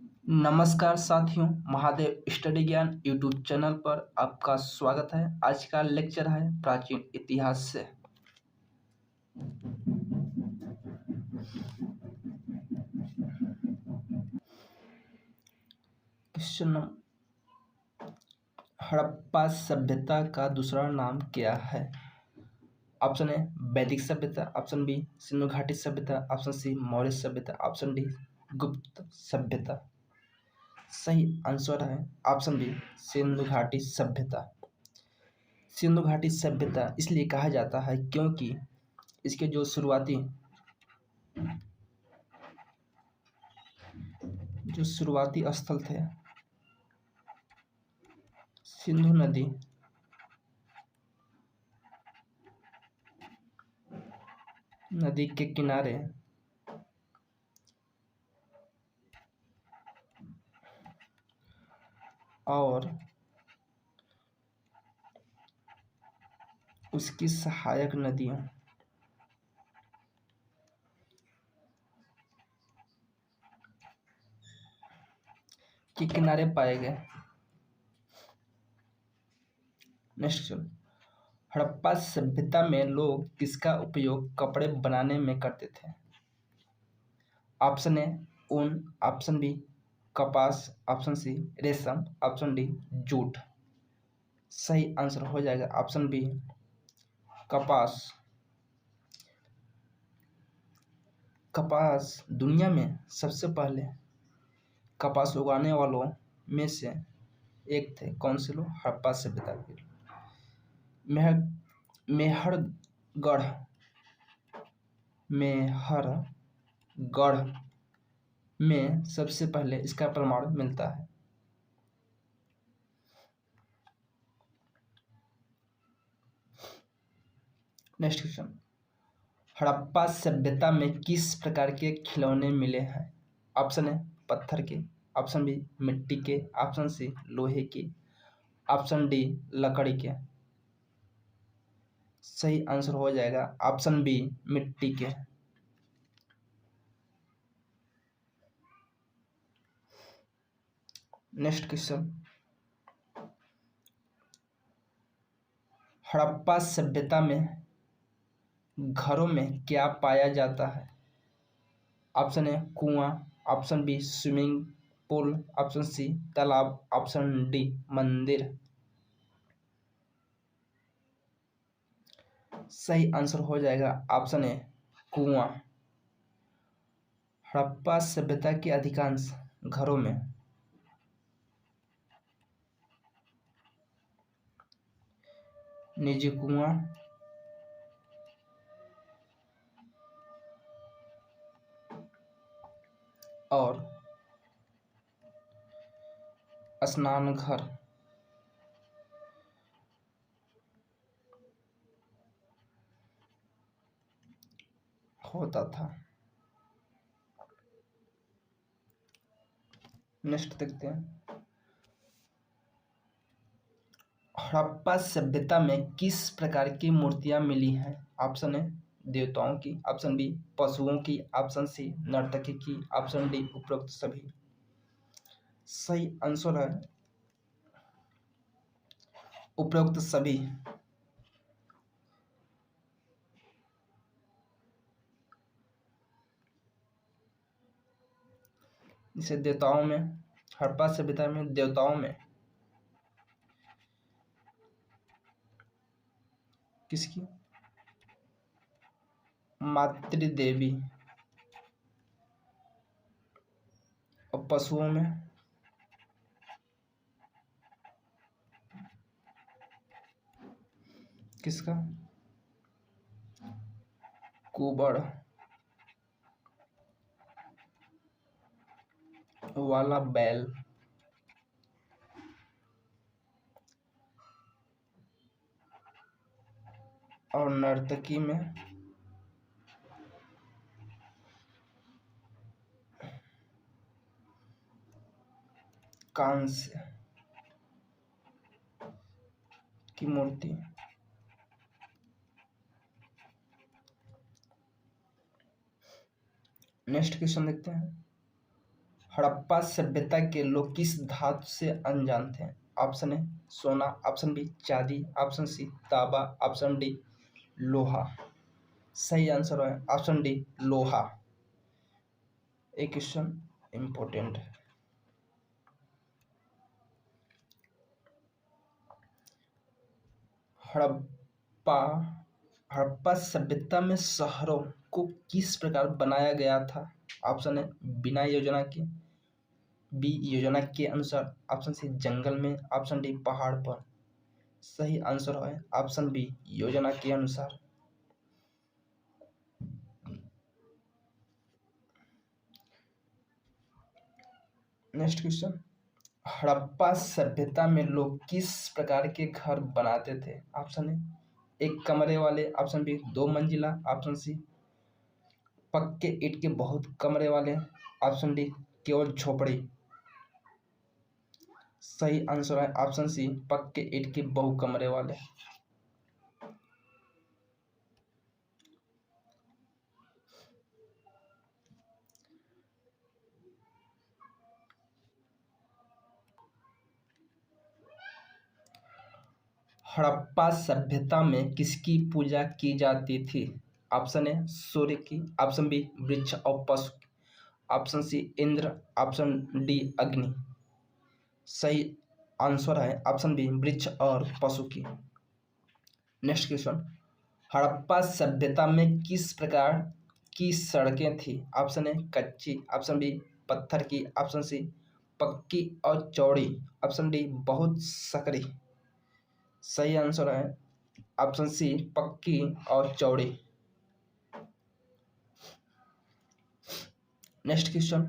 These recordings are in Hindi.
नमस्कार साथियों, महादेव स्टडी ज्ञान यूट्यूब चैनल पर आपका स्वागत है। आज का लेक्चर है प्राचीन इतिहास से। क्वेश्चन नंबर, हड़प्पा सभ्यता का दूसरा नाम क्या है? ऑप्शन ए वैदिक सभ्यता, ऑप्शन बी सिंधु घाटी सभ्यता, ऑप्शन सी मौर्य सभ्यता, ऑप्शन डी गुप्त सभ्यता। सही आंसर है ऑप्शन बी सिंधु घाटी सभ्यता। सिंधु घाटी सभ्यता इसलिए कहा जाता है क्योंकि इसके जो शुरुआती स्थल थे, सिंधु नदी के किनारे और उसकी सहायक नदियों के किनारे पाए गए। नेक्स्ट, हड़प्पा सभ्यता में लोग किसका उपयोग कपड़े बनाने में करते थे? ऑप्शन ए ऊन, ऑप्शन बी कपास, ऑप्शन सी रेशम, ऑप्शन डी जूट। सही आंसर हो जाएगा ऑप्शन बी कपास। कपास दुनिया में सबसे पहले कपास उगाने वालों में से एक थे। कौन से लोग? हड़प्पा सभ्यता के लोग। मेहरगढ़ में सबसे पहले इसका प्रमाण मिलता है। नेक्स्ट क्वेश्चन, हड़प्पा सभ्यता में किस प्रकार के खिलौने मिले हैं? ऑप्शन ए पत्थर के, ऑप्शन बी मिट्टी के, ऑप्शन सी लोहे के, ऑप्शन डी लकड़ी के। सही आंसर हो जाएगा ऑप्शन बी मिट्टी के। नेक्स्ट क्वेश्चन, हड़प्पा सभ्यता में घरों में क्या पाया जाता है? ऑप्शन ए कुआं, option B swimming pool, option C तालाब, ऑप्शन डी मंदिर। सही आंसर हो जाएगा ऑप्शन ए कुआं। हड़प्पा सभ्यता के अधिकांश घरों में निजी कुआं और स्नान घर होता था। नेक्स्ट देखते हैं, हड़प्पा सभ्यता में किस प्रकार की मूर्तियां मिली हैं? ऑप्शन ए देवताओं की, ऑप्शन बी पशुओं की, ऑप्शन सी नर्तकी की, ऑप्शन डी उपरोक्त सभी। सही आंसर है उपरोक्त सभी। जिसे देवताओं में, हड़प्पा सभ्यता में देवताओं में किसकी? मातृ देवी। और पशुओं में किसका? कुबड़ वाला बैल। और नर्तकी में कांस्य की मूर्ति। नेक्स्ट क्वेश्चन देखते हैं, हड़प्पा सभ्यता के लोग किस धातु से अनजान थे? ऑप्शन ए सोना, ऑप्शन बी चांदी, ऑप्शन सी तांबा, ऑप्शन डी लोहा। सही आंसर है ऑप्शन डी लोहा। एक क्वेश्चन इंपॉर्टेंट है। हड़प्पा हड़प्पा सभ्यता में शहरों को किस प्रकार बनाया गया था? ऑप्शन है बिना योजना के, बी योजना के अनुसार, ऑप्शन सी जंगल में, ऑप्शन डी पहाड़ पर। सही आंसर है ऑप्शन बी योजना के अनुसार। नेक्स्ट क्वेश्चन, हड़प्पा सभ्यता में लोग किस प्रकार के घर बनाते थे? ऑप्शन ए एक कमरे वाले, ऑप्शन बी दो मंजिला, ऑप्शन सी पक्के ईंट के बहुत कमरे वाले, ऑप्शन डी केवल झोपड़ी। सही आंसर है ऑप्शन सी पक्के ईंट के बहु कमरे वाले। हड़प्पा सभ्यता में किसकी पूजा की जाती थी? ऑप्शन ए सूर्य की, ऑप्शन बी वृक्ष और पशु की, option C Indra, option D Agni. सही आंसर है ऑप्शन बी वृक्ष और पशु की। नेक्स्ट क्वेश्चन, हड़प्पा सभ्यता में किस प्रकार की सड़कें थी? ऑप्शन ए कच्ची, ऑप्शन बी पत्थर की, ऑप्शन सी पक्की और चौड़ी, ऑप्शन डी बहुत सकरी। सही आंसर है ऑप्शन सी पक्की और चौड़ी। नेक्स्ट क्वेश्चन,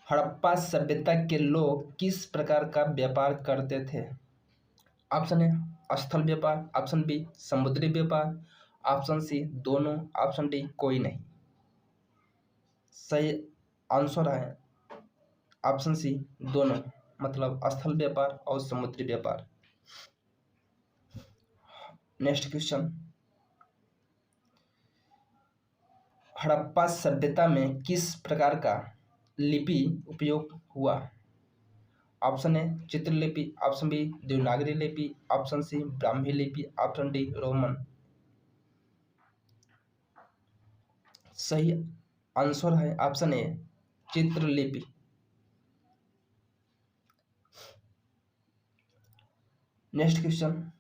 हड़प्पा सभ्यता के लोग किस प्रकार का व्यापार करते थे? ऑप्शन ए स्थल व्यापार, ऑप्शन बी समुद्री व्यापार, ऑप्शन सी दोनों, ऑप्शन डी कोई नहीं। सही आंसर है ऑप्शन सी दोनों, मतलब स्थल व्यापार और समुद्री व्यापार। नेक्स्ट क्वेश्चन, हड़प्पा सभ्यता में किस प्रकार का लिपि उपयोग हुआ? ऑप्शन ए चित्रलिपि, ऑप्शन बी देवनागरी लिपि, ऑप्शन सी ब्राह्मी लिपि, ऑप्शन डी रोमन। सही आंसर है ऑप्शन ए चित्रलिपि। नेक्स्ट क्वेश्चन,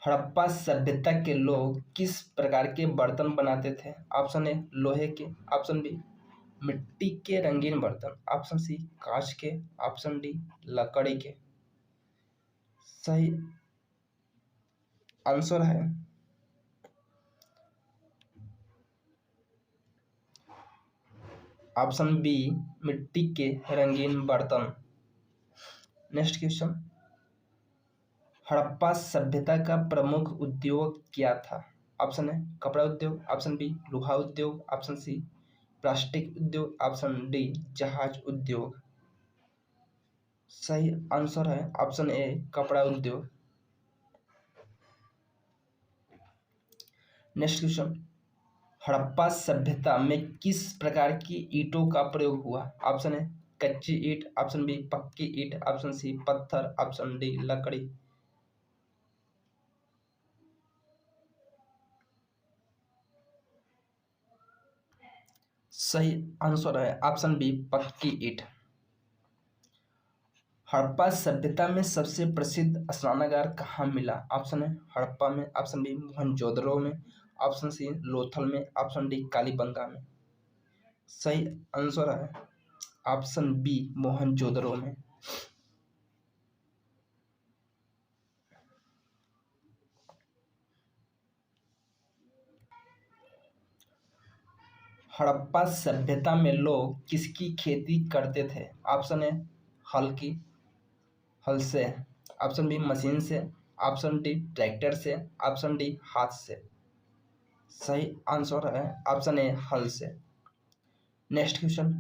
हड़प्पा सभ्यता के लोग किस प्रकार के बर्तन बनाते थे? ऑप्शन ए लोहे के, ऑप्शन बी मिट्टी के रंगीन बर्तन, ऑप्शन सी कांच के, ऑप्शन डी लकड़ी के। सही आंसर है ऑप्शन बी मिट्टी के रंगीन बर्तन। नेक्स्ट क्वेश्चन, हड़प्पा सभ्यता का प्रमुख उद्योग क्या था? ऑप्शन ए कपड़ा उद्योग, ऑप्शन बी लोहा उद्योग, ऑप्शन सी प्लास्टिक उद्योग, ऑप्शन डी जहाज उद्योग। सही आंसर है ऑप्शन ए कपड़ा उद्योग। नेक्स्ट क्वेश्चन, हड़प्पा सभ्यता में किस प्रकार की ईंटों का प्रयोग हुआ? ऑप्शन ए कच्ची ईंट, ऑप्शन बी पक्की ईंट, ऑप्शन सी पत्थर, ऑप्शन डी लकड़ी। सही आंसर है ऑप्शन बी पक्की ईंट। हड़प्पा सभ्यता में सबसे प्रसिद्ध स्नानागार कहाँ मिला? ऑप्शन है हड़प्पा में, ऑप्शन बी मोहनजोदड़ो में, ऑप्शन सी लोथल में, ऑप्शन डी कालीबंगा में। सही आंसर है ऑप्शन बी मोहनजोदड़ो में। हड़प्पा सभ्यता में लोग किसकी खेती करते थे? ऑप्शन है हल से, ऑप्शन बी मशीन से, ऑप्शन डी ट्रैक्टर से, ऑप्शन डी हाथ से। सही आंसर है ऑप्शन ए हल से। नेक्स्ट क्वेश्चन,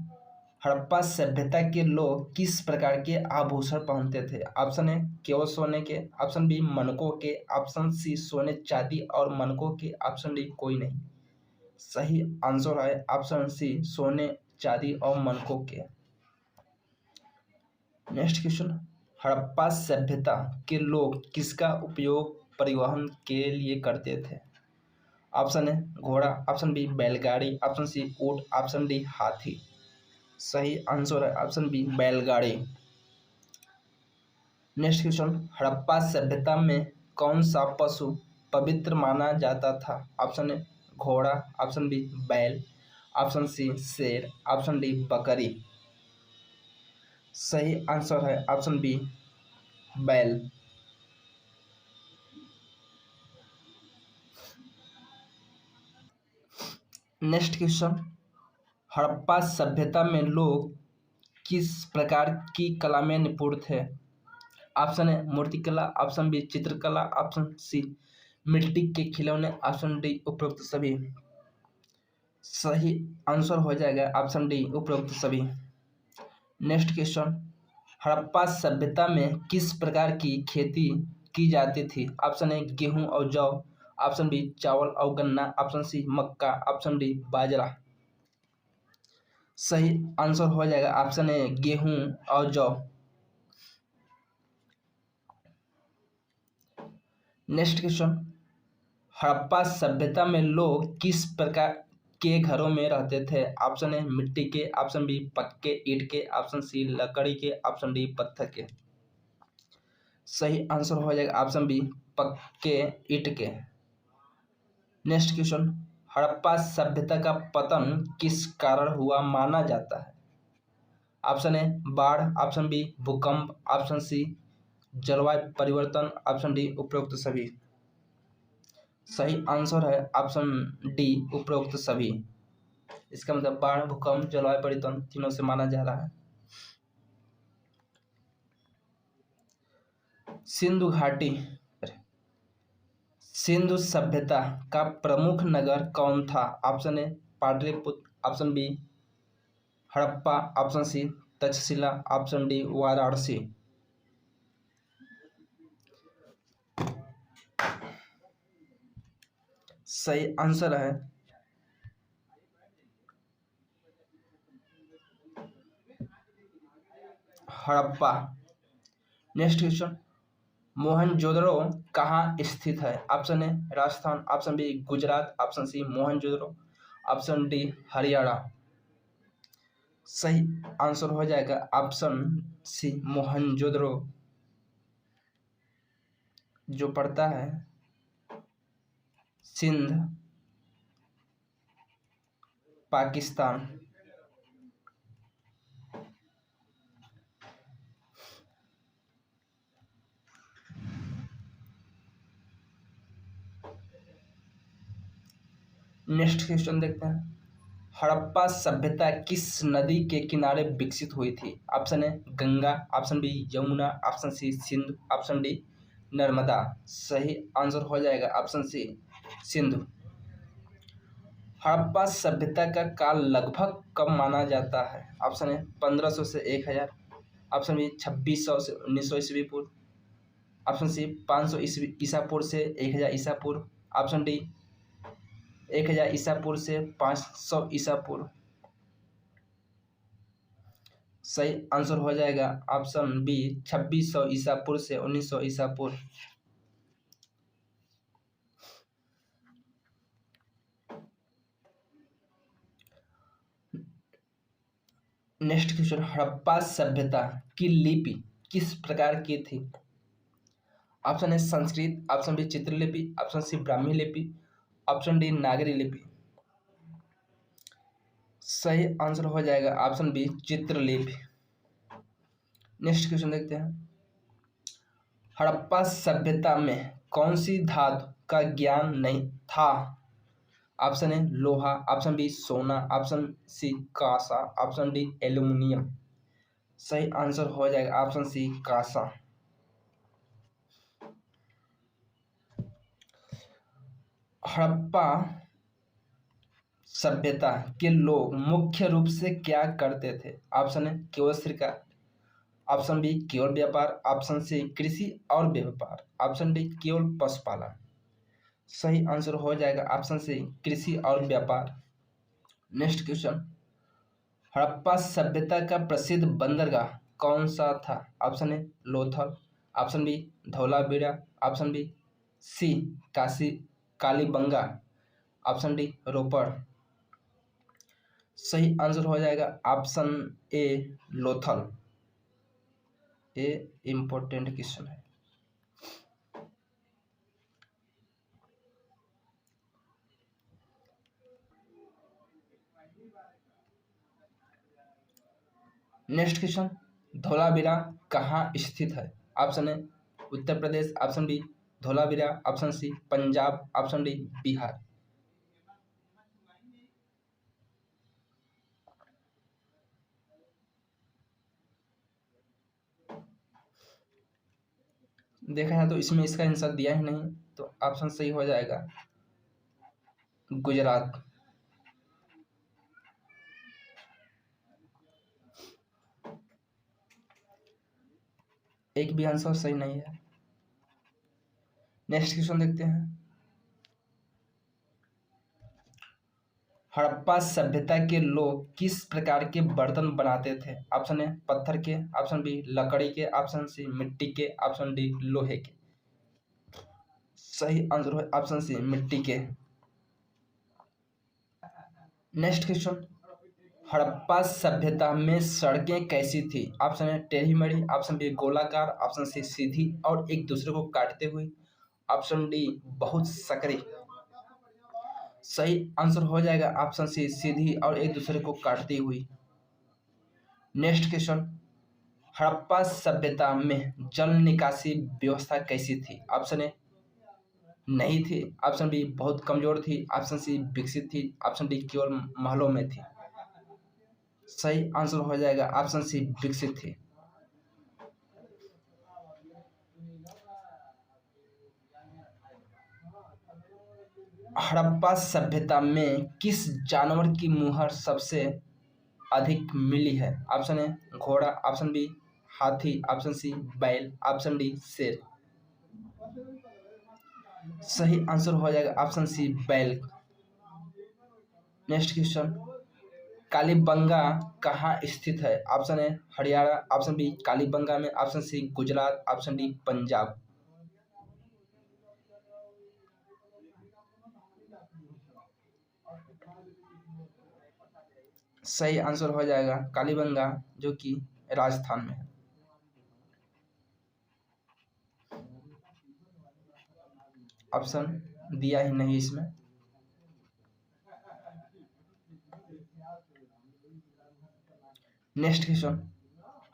हड़प्पा सभ्यता के लोग किस प्रकार के आभूषण पहनते थे? ऑप्शन ए केवल सोने के, ऑप्शन बी मनकों के, ऑप्शन सी सोने चांदी और मनकों के, ऑप्शन डी कोई नहीं। सही आंसर है ऑप्शन सी सोने चांदी और मनकों के। नेक्स्ट क्वेश्चन, हड़प्पा सभ्यता के लोग किसका उपयोग परिवहन के लिए करते थे? ऑप्शन है घोड़ा, ऑप्शन बी बैलगाड़ी, ऑप्शन सी ऊंट, ऑप्शन डी हाथी। सही आंसर है ऑप्शन बी बैलगाड़ी। नेक्स्ट क्वेश्चन, हड़प्पा सभ्यता में कौन सा पशु पवित्र माना जाता था? ऑप्शन ए घोड़ा, ऑप्शन बी बैल, ऑप्शन सी शेर, ऑप्शन डी बकरी। सही आंसर है ऑप्शन बी बैल। नेक्स्ट क्वेश्चन, हड़प्पा सभ्यता में लोग किस प्रकार की कला में निपुण थे? ऑप्शन है मूर्तिकला, ऑप्शन बी चित्रकला, ऑप्शन सी मिट्टी के खिलौने, ऑप्शन डी उपरोक्त सभी। सही आंसर हो जाएगा ऑप्शन डी उपरोक्त सभी। नेक्स्ट क्वेश्चन, हड़प्पा सभ्यता में किस प्रकार की खेती की जाती थी? ऑप्शन ए गेहूं और जौ, ऑप्शन बी चावल और गन्ना, ऑप्शन सी मक्का, ऑप्शन डी बाजरा। सही आंसर हो जाएगा ऑप्शन ए गेहूं और जौ। नेक्स्ट क्वेश्चन, हड़प्पा सभ्यता में लोग किस प्रकार के घरों में रहते थे? ऑप्शन ए मिट्टी के, ऑप्शन बी पक्के ईंट के, ऑप्शन सी लकड़ी के, ऑप्शन डी पत्थर के। सही आंसर हो जाएगा ऑप्शन बी पक्के ईंट के। नेक्स्ट क्वेश्चन, हड़प्पा सभ्यता का पतन किस कारण हुआ माना जाता है? ऑप्शन ए बाढ़, ऑप्शन बी भूकंप, ऑप्शन सी जलवायु परिवर्तन, ऑप्शन डी उपरोक्त सभी। सही आंसर है ऑप्शन डी उपरोक्त सभी। इसका मतलब बाढ़, भूकंप, जलवायु परिवर्तन तीनों से माना जा रहा है। सिंधु घाटी सिंधु सभ्यता का प्रमुख नगर कौन था? Option A Pataliputra, option B Harappa, option C Taxila, option D Varanasi. सही आंसर है हड़प्पा। नेक्स्ट क्वेश्चन, मोहनजोदड़ो कहाँ स्थित है? Option A Rajasthan, option B Gujarat, option C Mohenjodaro, option D Haryana. सही आंसर हो जाएगा ऑप्शन सी मोहनजोदड़ो, जो पड़ता है सिंध, पाकिस्तान। नेक्स्ट क्वेश्चन देखते हैं, हड़प्पा सभ्यता किस नदी के किनारे विकसित हुई थी? Option A Ganga, option B Yamuna, option C Sindhu, option D Narmada. सही आंसर हो जाएगा ऑप्शन सी सिंधु। हड़प्पा सभ्यता का काल लगभग कब माना जाता है? ऑप्शन ए 1500 से 1000, ऑप्शन बी 2600 से 1900 ईस्वी पूर्व, ऑप्शन सी 500 ईसा पूर्व से 1000 ईसा पूर्व, ऑप्शन डी 1000 ईसा पूर्व से 500 ईसा पूर्व। सही आंसर हो जाएगा ऑप्शन बी 2600 ईसा पूर्व से 1900 ईसा पूर्व। नेक्स्ट क्वेश्चन, हड़प्पा सभ्यता की लिपि किस प्रकार की थी? ऑप्शन है संस्कृत, ऑप्शन बी चित्रलिपि, ऑप्शन सी ब्राह्मी लिपि, ऑप्शन डी नागरी लिपि। सही आंसर हो जाएगा ऑप्शन बी चित्रलिपि। नेक्स्ट क्वेश्चन देखते हैं, हड़प्पा सभ्यता में कौन सी धातु का ज्ञान नहीं था? ऑप्शन है लोहा, ऑप्शन बी सोना, ऑप्शन सी कांसा, ऑप्शन डी एल्यूमिनियम। सही आंसर हो जाएगा ऑप्शन सी कांसा। हड़प्पा सभ्यता के लोग मुख्य रूप से क्या करते थे? ऑप्शन है केवल शिकार, ऑप्शन बी केवल व्यापार, ऑप्शन सी कृषि और व्यापार, ऑप्शन डी केवल पशुपालन। सही आंसर हो जाएगा ऑप्शन सी कृषि और व्यापार। नेक्स्ट क्वेश्चन, हड़प्पा सभ्यता का प्रसिद्ध बंदरगाह कौन सा था? Option A Lothal, option B Dholavira, option B C Kashi Kalibanga, option D Ropar. सही आंसर हो जाएगा ऑप्शन ए लोथल। ये इंपॉर्टेंट क्वेश्चन है। नेक्स्ट क्वेश्चन, धौलावीरा कहाँ स्थित है? Option A Uttar Pradesh, option B Dholavira, option C Punjab, option D Bihar. देखा है तो इसमें इसका आंसर दिया ही नहीं, तो ऑप्शन सही हो जाएगा गुजरात। एक भी आंसर सही नहीं है। नेक्स्ट क्वेश्चन देखते हैं। हड़प्पा सभ्यता के लोग किस प्रकार के बर्तन बनाते थे? ऑप्शन ए पत्थर के, ऑप्शन बी लकड़ी के, ऑप्शन सी मिट्टी के, ऑप्शन डी लोहे के। सही आंसर है ऑप्शन सी मिट्टी के। नेक्स्ट क्वेश्चन, हड़प्पा सभ्यता में सड़कें कैसी थी? ऑप्शन ए टेढ़ी मेढ़ी, ऑप्शन बी गोलाकार, ऑप्शन सी सीधी और एक दूसरे को काटते हुए, ऑप्शन डी बहुत सकरी। सही आंसर हो जाएगा ऑप्शन सी सीधी और एक दूसरे को काटती हुई। नेक्स्ट क्वेश्चन, हड़प्पा सभ्यता में जल निकासी व्यवस्था कैसी थी? ऑप्शन ए नहीं थी, ऑप्शन बी बहुत कमजोर थी, ऑप्शन सी विकसित थी, ऑप्शन डी केवल महलों में थी। सही आंसर हो जाएगा ऑप्शन सी विकसित थी। हड़प्पा सभ्यता में किस जानवर की मुहर सबसे अधिक मिली है? ऑप्शन ए घोड़ा, ऑप्शन बी हाथी, ऑप्शन सी बैल, ऑप्शन डी शेर। सही आंसर हो जाएगा ऑप्शन सी बैल। नेक्स्ट क्वेश्चन, कालीबंगा कहाँ स्थित है? Option A Haryana, option B Kalibanga में, option C Gujarat, option D Punjab. सही आंसर हो जाएगा कालीबंगा, जो कि राजस्थान में है। ऑप्शन दिया ही नहीं इसमें। नेक्स्ट क्वेश्चन,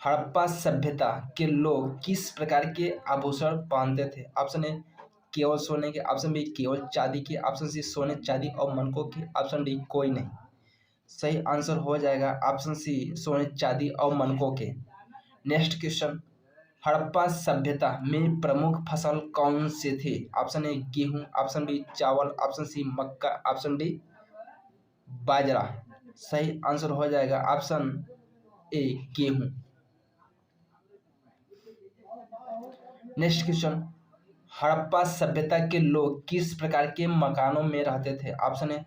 हड़प्पा सभ्यता के लोग किस प्रकार के आभूषण पहनते थे? ऑप्शन ए केवल सोने के, ऑप्शन बी केवल चांदी के, ऑप्शन सी सोने चांदी और मनकों के, ऑप्शन डी कोई नहीं। सही आंसर हो जाएगा ऑप्शन सी सोने चांदी और मनकों के। नेक्स्ट क्वेश्चन, हड़प्पा सभ्यता में प्रमुख फसल कौन सी थी? ऑप्शन ए गेहूं, ऑप्शन बी चावल, ऑप्शन सी मक्का, ऑप्शन डी बाजरा। सही आंसर हो जाएगा ऑप्शन ए गेहूं। नेक्स्ट क्वेश्चन, हड़प्पा सभ्यता के लोग किस प्रकार के मकानों में रहते थे? ऑप्शन ए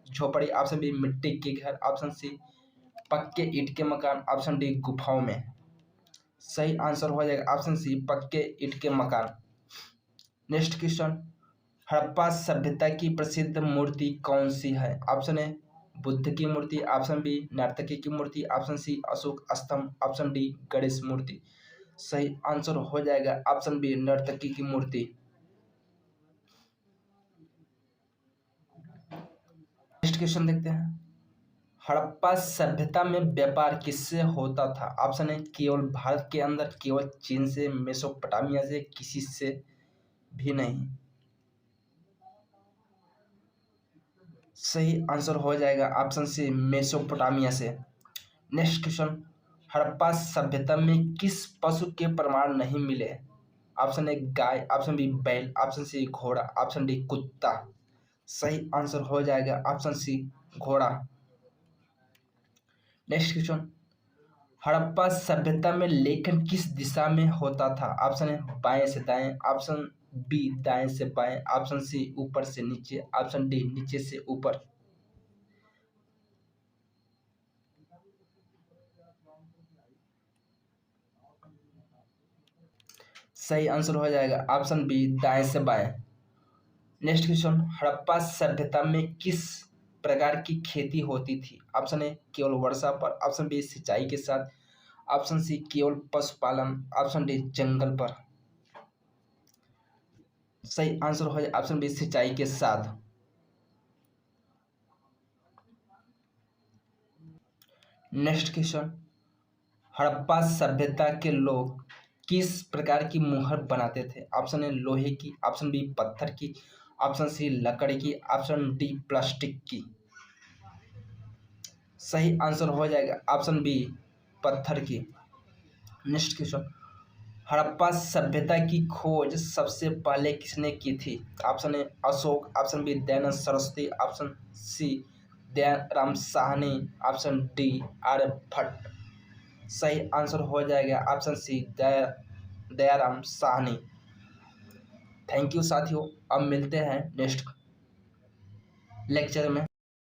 झोपड़ी, ऑप्शन बी मिट्टी के घर, ऑप्शन सी पक्के ईंट के मकान, ऑप्शन डी गुफाओं में। सही आंसर हो जाएगा ऑप्शन सी पक्के ईंट के मकान। नेक्स्ट क्वेश्चन, हड़प्पा सभ्यता की प्रसिद्ध मूर्ति कौन सी है? ऑप्शन ए बुद्ध की मूर्ति, ऑप्शन बी नर्तकी की मूर्ति, ऑप्शन सी अशोक स्तंभ, ऑप्शन डी गणेश मूर्ति। सही आंसर हो जाएगा ऑप्शन बी नर्तकी की मूर्ति। नेक्स्ट क्वेश्चन देखते हैं, हड़प्पा सभ्यता में व्यापार किससे होता था? ऑप्शन ए केवल भारत के अंदर, केवल चीन से, मेसोपोटामिया से, किसी से भी नहीं। सही आंसर हो जाएगा ऑप्शन सी मेसोपोटामिया से। नेक्स्ट क्वेश्चन, हड़प्पा सभ्यता में किस पशु के प्रमाण नहीं मिले? ऑप्शन ए गाय, ऑप्शन बी बैल, ऑप्शन सी घोड़ा, ऑप्शन डी कुत्ता। सही आंसर हो जाएगा ऑप्शन सी घोड़ा। नेक्स्ट क्वेश्चन, हड़प्पा सभ्यता में लेखन किस दिशा में होता था? ऑप्शन ए बाएं से दाएं, ऑप्शन बी दाएं से बाएं, ऑप्शन सी ऊपर से नीचे, ऑप्शन डी नीचे से ऊपर। सही आंसर हो जाएगा ऑप्शन बी दाएं से बाएं। नेक्स्ट क्वेश्चन, हड़प्पा सभ्यता में किस प्रकार की खेती होती थी? ऑप्शन ए केवल वर्षा पर, ऑप्शन बी सिंचाई के साथ, ऑप्शन सी केवल पशुपालन, ऑप्शन डी जंगल पर। सही आंसर हो जाए ऑप्शन बी सिंचाई के साथ। नेक्स्ट क्वेश्चन, हड़प्पा सभ्यता के लोग किस प्रकार की मुहर बनाते थे? ऑप्शन ए लोहे की, ऑप्शन बी पत्थर की, ऑप्शन सी लकड़ी की, ऑप्शन डी प्लास्टिक की। सही आंसर हो जाएगा ऑप्शन बी पत्थर की। नेक्स्ट क्वेश्चन, हड़प्पा सभ्यता की खोज सबसे पहले किसने की थी? Option A Ashoka, option B Dayanand Saraswati, option C Dayaram Sahni, option D Aryabhata. सही आंसर हो जाएगा option C Dayaram Sahni. Thank you साथियों, अब मिलते हैं नेक्स्ट लेक्चर में।